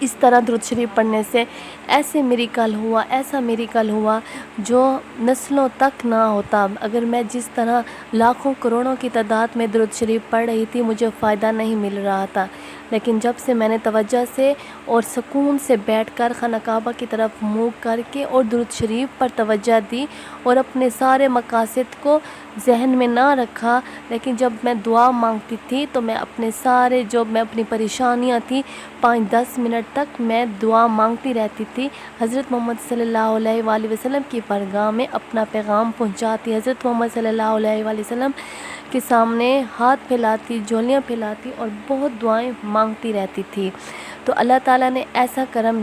اس طرح درود شریف پڑھنے سے ایسے میریکل ہوا، ایسا میریکل ہوا جو نسلوں تک نہ ہوتا۔ اگر میں جس طرح لاکھوں کروڑوں کی تعداد میں درود شریف پڑھ رہی تھی مجھے فائدہ نہیں مل رہا تھا، لیکن جب سے میں نے توجہ سے اور سکون سے بیٹھ کر خانہ کعبہ کی طرف منہ کر کے اور درود شریف پر توجہ دی اور اپنے سارے مقاصد کو ذہن میں نہ رکھا، لیکن جب میں دعا مانگتی تھی تو میں اپنے سارے جو میں اپنی پریشانیاں تھیں 5-10 منٹ تک میں دعا مانگتی رہتی تھی، حضرت محمد صلی اللہ علیہ وآلہ وسلم کی بارگاہ میں اپنا پیغام پہنچاتی، حضرت محمد صلی اللہ علیہ وآلہ وسلم کے سامنے ہاتھ پھیلاتی، جھولیاں پھیلاتی اور بہت دعائیں مانگتی رہتی تھی۔ تو اللہ تعالیٰ نے ایسا کرم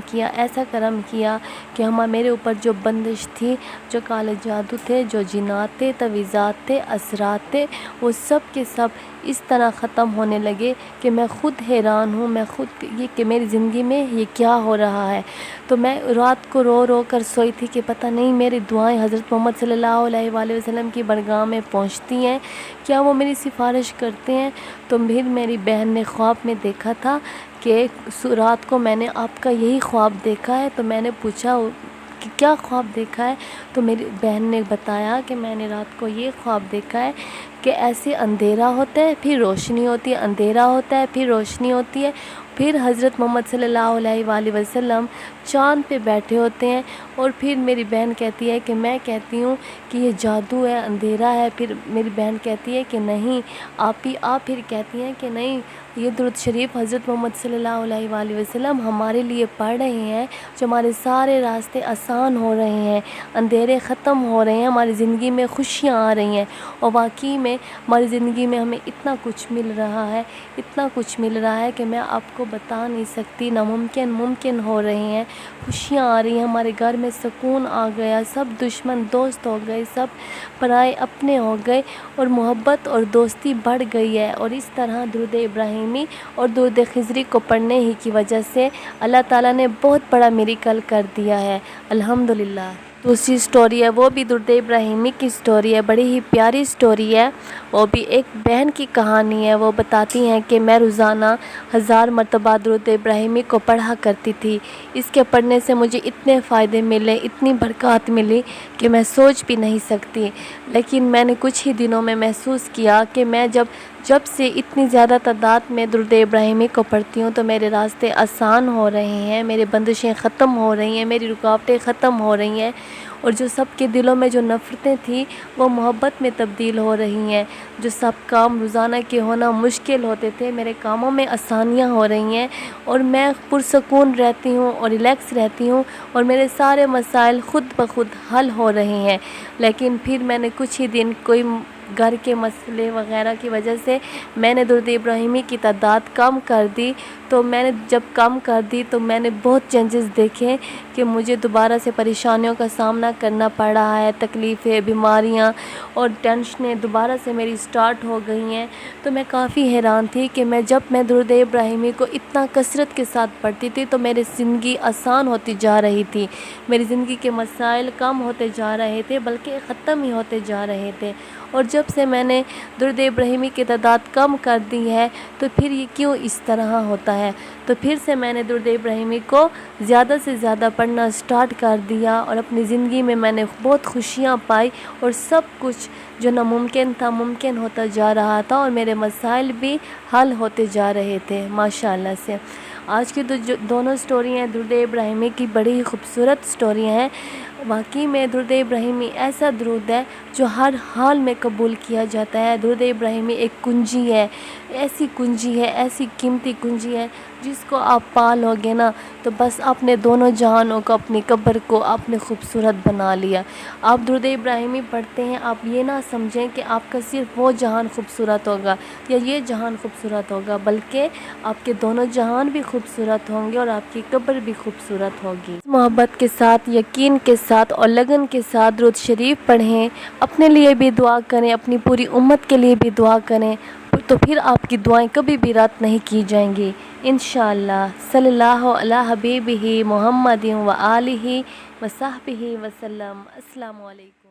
کیا کہ میرے اوپر جو بندش تھی، جو کالے جادو تھے، جو جنات تھے، تویزات تھے، اثرات تھے، وہ سب کے سب اس طرح ختم ہونے لگے کہ میں خود حیران ہوں، میں خود یہ کہ میری زندگی میں یہ کیا ہو رہا ہے۔ تو میں رات کو رو رو کر سوئی تھی کہ پتہ نہیں میری دعائیں حضرت محمد صلی اللہ علیہ وآلہ وسلم کی بارگاہ میں پہنچتی ہیں، کیا وہ میری سفارش کرتے ہیں؟ تو پھر میری بہن نے خواب میں دیکھا تھا کہ رات کو میں نے آپ کا یہی خواب دیکھا ہے۔ تو میں نے پوچھا کہ کیا خواب دیکھا ہے؟ تو میری بہن نے بتایا کہ میں نے رات کو یہ خواب دیکھا ہے کہ ایسے اندھیرا ہوتا ہے پھر روشنی ہوتی ہے، اندھیرا ہوتا ہے پھر روشنی ہوتی ہے، پھر حضرت محمد صلی اللہ علیہ وآلہ وسلم چاند پہ بیٹھے ہوتے ہیں، اور پھر میری بہن کہتی ہے کہ میں کہتی ہوں کہ یہ جادو ہے، اندھیرا ہے، پھر میری بہن کہتی ہے کہ نہیں آپ پھر کہتی ہیں کہ نہیں یہ درود شریف حضرت محمد صلی اللہ علیہ وآلہ وسلم ہمارے لیے پڑھ رہے ہیں، جو ہمارے سارے راستے آسان ہو رہے ہیں، اندھیرے ختم ہو رہے ہیں، ہماری زندگی میں خوشیاں آ رہی ہیں، اور واقعی میں ہماری زندگی میں ہمیں اتنا کچھ مل رہا ہے کہ میں آپ کو بتا نہیں سکتی، ناممکن ممکن ہو رہے ہیں، خوشیاں آ رہی ہیں، ہمارے گھر میں سکون آ گیا، سب دشمن دوست ہو گئے، سب پرائے اپنے ہو گئے، اور محبت اور دوستی بڑھ گئی ہے۔ اور اس طرح درود ابراہیمی اور درود خضری کو پڑھنے ہی کی وجہ سے اللہ تعالیٰ نے بہت بڑا میریکل کر دیا ہے، الحمدللہ۔ دوسری سٹوری ہے وہ بھی درود ابراہیمی کی سٹوری ہے، بڑی ہی پیاری سٹوری ہے، وہ بھی ایک بہن کی کہانی ہے۔ وہ بتاتی ہیں کہ میں روزانہ 1000 مرتبہ درود ابراہیمی کو پڑھا کرتی تھی، اس کے پڑھنے سے مجھے اتنے فائدے ملے، اتنی برکات ملی کہ میں سوچ بھی نہیں سکتی، لیکن میں نے کچھ ہی دنوں میں محسوس کیا کہ میں جب سے اتنی زیادہ تعداد میں درود ابراہیمی کو پڑھتی ہوں تو میرے راستے آسان ہو رہے ہیں، میرے بندشیں ختم ہو رہی ہیں، میری رکاوٹیں ختم ہو رہی ہیں، اور جو سب کے دلوں میں جو نفرتیں تھیں وہ محبت میں تبدیل ہو رہی ہیں، جو سب کام روزانہ کے ہونا مشکل ہوتے تھے میرے کاموں میں آسانیاں ہو رہی ہیں، اور میں پرسکون رہتی ہوں اور ریلیکس رہتی ہوں، اور میرے سارے مسائل خود بخود حل ہو رہے ہیں۔ لیکن پھر میں نے کچھ ہی دن کوئی گھر کے مسئلے وغیرہ کی وجہ سے میں نے درود ابراہیمی کی تعداد کم کر دی، تو میں نے جب کم کر دی تو میں نے بہت چینجز دیکھے کہ مجھے دوبارہ سے پریشانیوں کا سامنا کرنا پڑ رہا ہے، تکلیفیں، بیماریاں اور ٹینشنیں دوبارہ سے میری سٹارٹ ہو گئی ہیں۔ تو میں کافی حیران تھی کہ جب میں درود ابراہیمی کو اتنا کثرت کے ساتھ پڑھتی تھی تو میری زندگی آسان ہوتی جا رہی تھی، میری زندگی کے مسائل کم ہوتے جا رہے تھے بلکہ ختم ہی ہوتے جا رہے تھے، اور جب سے میں نے درود ابراہیمی کی تعداد کم کر دی ہے تو پھر یہ کیوں اس طرح ہوتا ہے؟ تو پھر سے میں نے درود ابراہیمی کو زیادہ سے زیادہ پڑھنا سٹارٹ کر دیا، اور اپنی زندگی میں نے بہت خوشیاں پائی، اور سب کچھ جو ناممکن تھا ممکن ہوتا جا رہا تھا، اور میرے مسائل بھی حل ہوتے جا رہے تھے ماشاءاللہ سے۔ آج کی جو دونوں سٹوری ہیں درود ابراہیمی کی بڑی ہی خوبصورت سٹوری ہیں۔ واقعی میں درود ابراہیمی ایسا درود ہے جو ہر حال میں قبول کیا جاتا ہے۔ درود ابراہیمی ایک کنجی ہے، ایسی کنجی ہے، ایسی قیمتی کنجی ہے جس کو آپ پا لوگے نا تو بس آپ نے دونوں جہانوں کو، اپنی قبر کو آپ نے خوبصورت بنا لیا۔ آپ درود ابراہیمی پڑھتے ہیں، آپ یہ نہ سمجھیں کہ آپ کا صرف وہ جہان خوبصورت ہوگا یا یہ جہان خوبصورت ہوگا، بلکہ آپ کے دونوں جہان بھی خوبصورت ہوں گے اور آپ کی قبر بھی خوبصورت ہوگی۔ محبت کے ساتھ، یقین کے ساتھ اور لگن کے ساتھ درود شریف پڑھیں، اپنے لیے بھی دعا کریں، اپنی پوری امت کے لیے بھی دعا کریں، تو پھر آپ کی دعائیں کبھی بھی رد نہیں کی جائیں گی انشاءاللہ۔ صلی اللہ علی حبیبہ محمد و آلہ و صحبہ وسلم۔ السلام علیکم۔